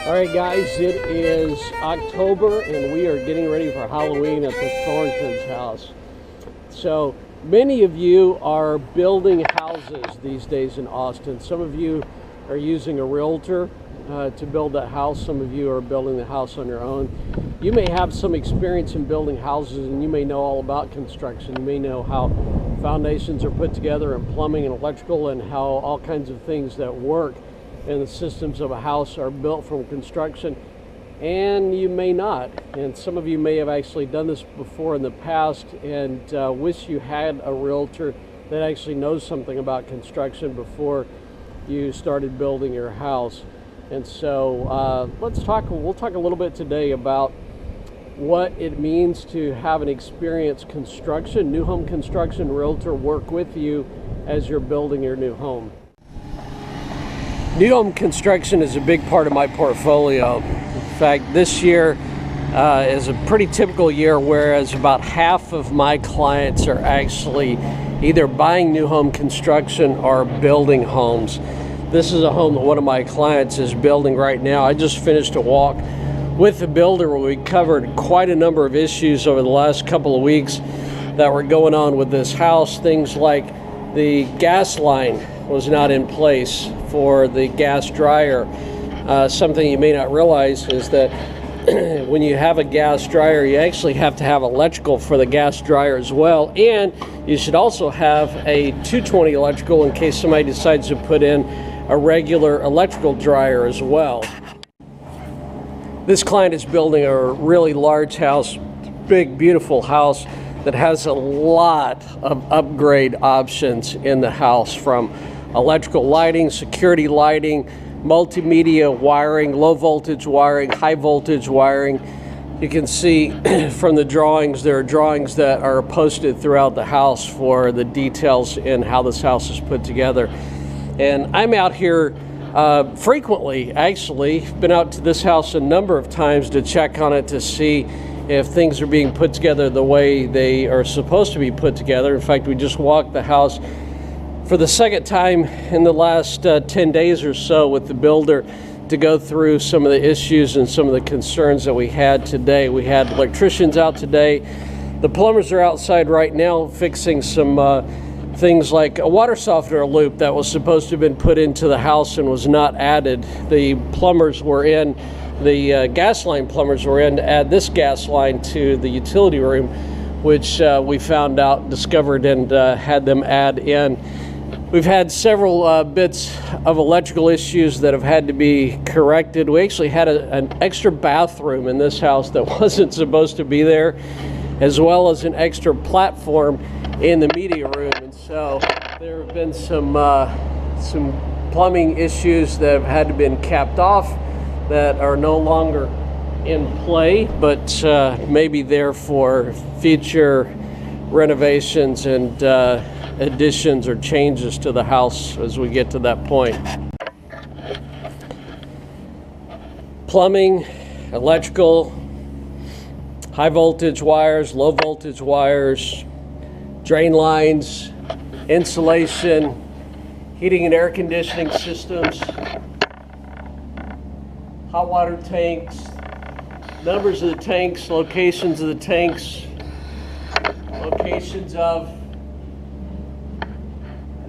All right, guys, it is October and we are getting ready for Halloween at the Thornton's house. So many of you are building houses these days in Austin. Some of you are using a realtor to build that house. Some of you are building the house on your own. You may have some experience in building houses and you may know all about construction. You may know how foundations are put together and plumbing and electrical and how all kinds of things that work and the systems of a house are built from construction, and you may not. And some of you may have actually done this before in the past and wish you had a realtor that actually knows something about construction before you started building your house. And so we'll talk a little bit today about what it means to have an experienced new home construction realtor work with you as you're building your new home. New home construction is a big part of my portfolio. In fact, this year is a pretty typical year, whereas about half of my clients are actually either buying new home construction or building homes. This is a home that one of my clients is building right now. I just finished a walk with the builder where we covered quite a number of issues over the last couple of weeks that were going on with this house. Things like the gas line was not in place for the gas dryer. Something you may not realize is that when you have a gas dryer, you actually have to have electrical for the gas dryer as well, and you should also have a 220 electrical in case somebody decides to put in a regular electrical dryer as well. This client is building a really large house, big, beautiful house that has a lot of upgrade options in the house, from electrical lighting, security lighting, multimedia wiring, low voltage wiring, high voltage wiring. You can see from the drawings, there are drawings that are posted throughout the house for the details in how this house is put together. And I'm out here frequently, actually. Been out to this house a number of times to check on it to see if things are being put together the way they are supposed to be put together. In fact, we just walked the house for the second time in the last 10 days or so with the builder to go through some of the issues and some of the concerns that we had today. We had electricians out today. The plumbers are outside right now fixing some things like a water softener loop that was supposed to have been put into the house and was not added. The plumbers were in, the gas line plumbers were in to add this gas line to the utility room, which we discovered and had them add in. We've had several bits of electrical issues that have had to be corrected. We actually had an extra bathroom in this house that wasn't supposed to be there, as well as an extra platform in the media room. And so there have been some plumbing issues that have had to been capped off that are no longer in play, but may be there for future renovations and additions or changes to the house as we get to that point. Plumbing, electrical, high voltage wires, low voltage wires, drain lines, insulation, heating and air conditioning systems, hot water tanks, numbers of the tanks, locations of the tanks, locations of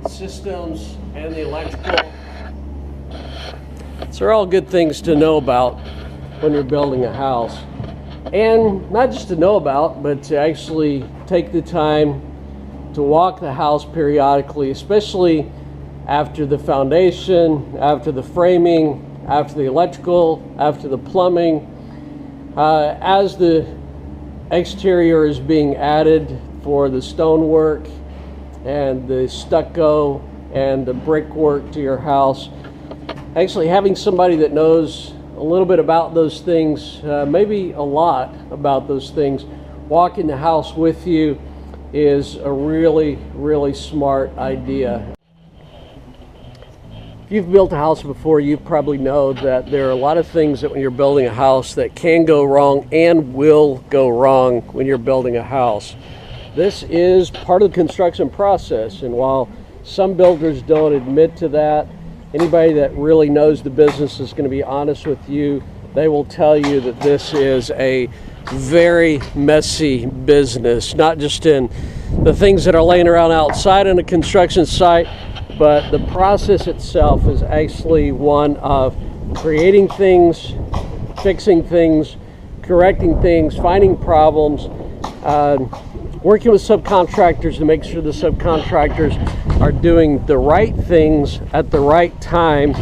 systems and the electrical. So they're all good things to know about when you're building a house. And not just to know about, but to actually take the time to walk the house periodically, especially after the foundation, after the framing, after the electrical, after the plumbing. As the exterior is being added for the stonework and the stucco and the brickwork to your house, actually having somebody that knows a little bit about those things, maybe a lot about those things, walking the house with you is a really, really smart idea. If you've built a house before, you probably know that there are a lot of things that when you're building a house that can go wrong and will go wrong when you're building a house. This is part of the construction process, and while some builders don't admit to that, Anybody that really knows the business is going to be honest with you. They will tell you that this is a very messy business, not just in the things that are laying around outside on a construction site, but the process itself is actually one of creating things, fixing things, correcting things, finding problems, working with subcontractors to make sure the subcontractors are doing the right things at the right time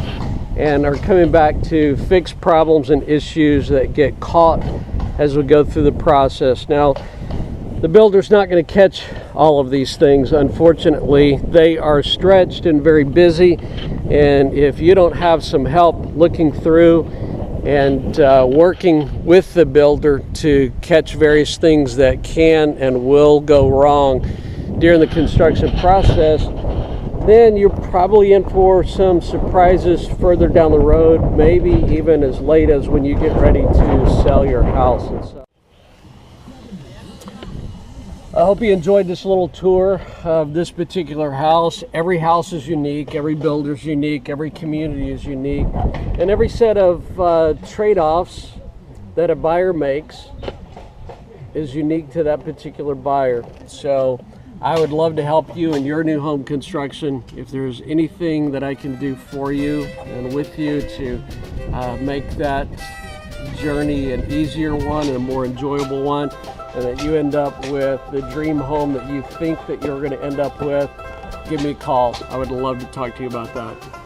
and are coming back to fix problems and issues that get caught as we go through the process. Now, the builder's not going to catch all of these things. Unfortunately, they are stretched and very busy, and if you don't have some help looking through and working with the builder to catch various things that can and will go wrong during the construction process, then you're probably in for some surprises further down the road, maybe even as late as when you get ready to sell your house. And so I hope you enjoyed this little tour of this particular house. Every house is unique, every builder's unique, every community is unique, and every set of trade-offs that a buyer makes is unique to that particular buyer. So I would love to help you in your new home construction. If there's anything that I can do for you and with you to make that journey an easier one and a more enjoyable one, and that you end up with the dream home that you think that you're going to end up with, give me a call. I would love to talk to you about that.